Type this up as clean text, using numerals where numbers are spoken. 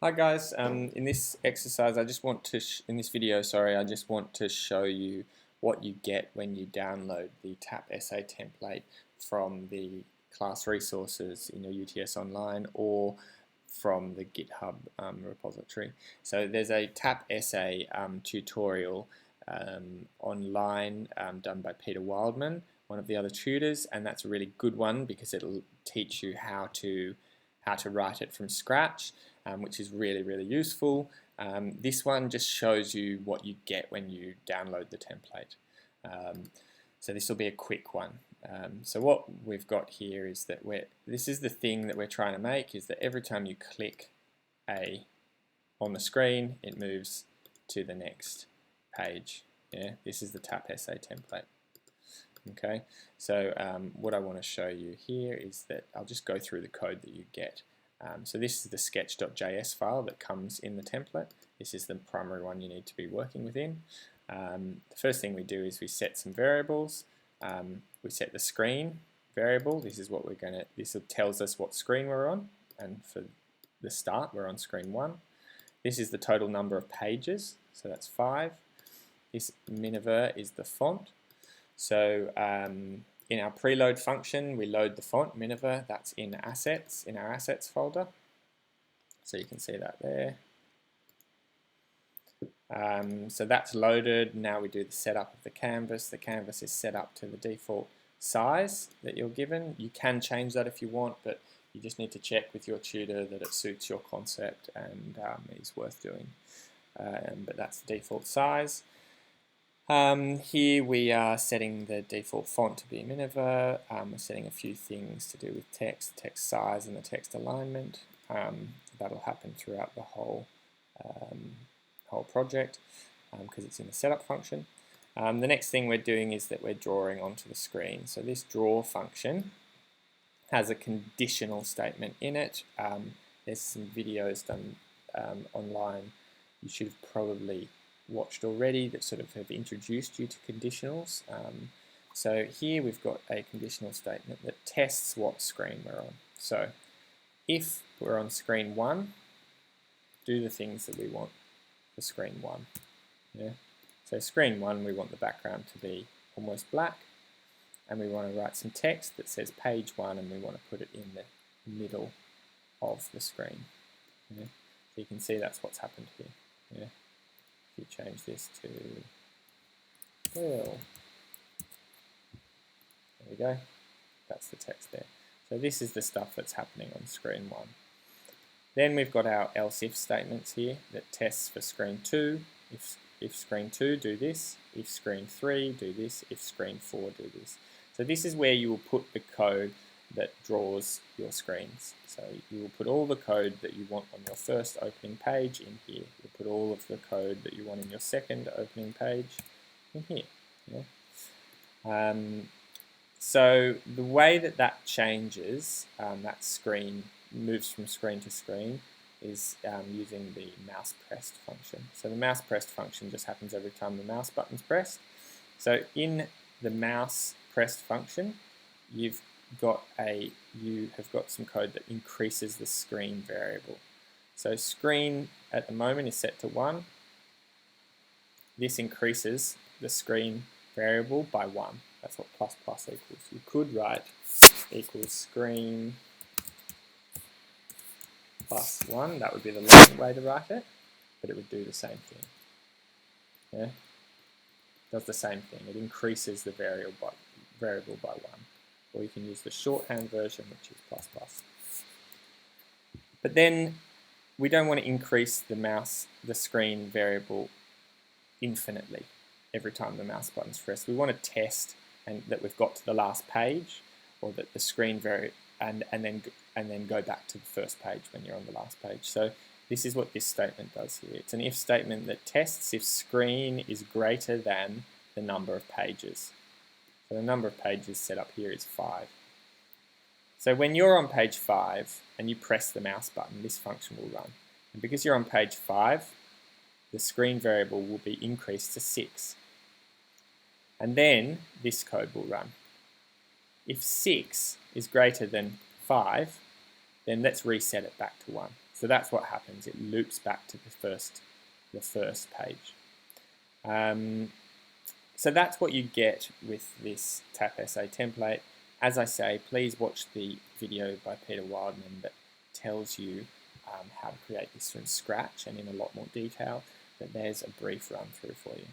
Hi guys, in this exercise I just want to, in this video, sorry, I just want to show you what you get when you download the TAP essay template from the class resources in your UTS Online or from the GitHub repository. So there's a TAP essay tutorial online done by Peter Wildman, one of the other tutors, and that's a really good one because it'll teach you how to write it from scratch. Which is really useful. This one just shows you what you get when you download the template. So this will be a quick one. So what we've got here is that this is the thing that we're trying to make, is that every time you click on the screen, it moves to the next page. Yeah, this is the TAP essay template. Okay, so what I want to show you here is that I'll just go through the code that you get. So this is the sketch.js file that comes in the template. This is the primary one you need to be working within. The first thing we do is we set some variables. We set the screen variable. This is what this tells us what screen we're on, and for the start we're on screen 1. This is the total number of pages, so that's 5. This Miniver is the font. So in our preload function, we load the font Miniver. That's in assets, in our assets folder. So you can see that there. So that's loaded. Now we do the setup of the canvas. The canvas is set up to the default size that you're given. You can change that if you want, but you just need to check with your tutor that it suits your concept and is worth doing. But that's the default size. Here we are setting the default font to be Miniver. We're setting a few things to do with text size, and the text alignment. That'll happen throughout the whole project because it's in the setup function. The next thing we're doing is that we're drawing onto the screen. So this draw function has a conditional statement in it. There's some videos done online. You should have probably watched already that sort of have introduced you to conditionals. So here we've got a conditional statement that tests what screen we're on. So if we're on screen 1, do the things that we want for screen 1. Yeah. So screen 1, we want the background to be almost black, and we want to write some text that says page 1, and we want to put it in the middle of the screen. Yeah. So you can see that's what's happened here. Yeah. If you change this to well, there we go. That's the text there. So this is the stuff that's happening on screen 1. Then we've got our else if statements here that tests for screen 2. If screen 2, do this. If screen 3, do this. If screen 4, do this. So this is where you will put the code that draws your screens. So you will put all the code that you want on your first opening page in here. You'll put all of the code that you want in your second opening page in here. Yeah? So the way that changes, that screen moves from screen to screen, is using the mouse pressed function. So the mouse pressed function just happens every time the mouse button's pressed. So in the mouse pressed function, you have got some code that increases the screen variable. So screen at the moment is set to 1. This increases the screen variable by 1. That's what plus plus equals. You could write equals screen plus 1. That would be the long way to write it, but it would do the same thing. Yeah, does the same thing. It increases the variable by 1. Or you can use the shorthand version, which is plus plus. But then we don't want to increase the screen variable infinitely every time the mouse button's pressed. We want to test that we've got to the last page, or that the screen and then go back to the first page when you're on the last page. So this is what this statement does here. It's an if statement that tests if screen is greater than the number of pages. So the number of pages set up here is 5. So when you're on page 5 and you press the mouse button, this function will run. And because you're on page 5, the screen variable will be increased to 6. And then this code will run. If 6 is greater than 5, then let's reset it back to 1. So that's what happens. It loops back to the first page. So that's what you get with this TAP essay template. As I say, please watch the video by Peter Wildman that tells you how to create this from scratch and in a lot more detail, but there's a brief run through for you.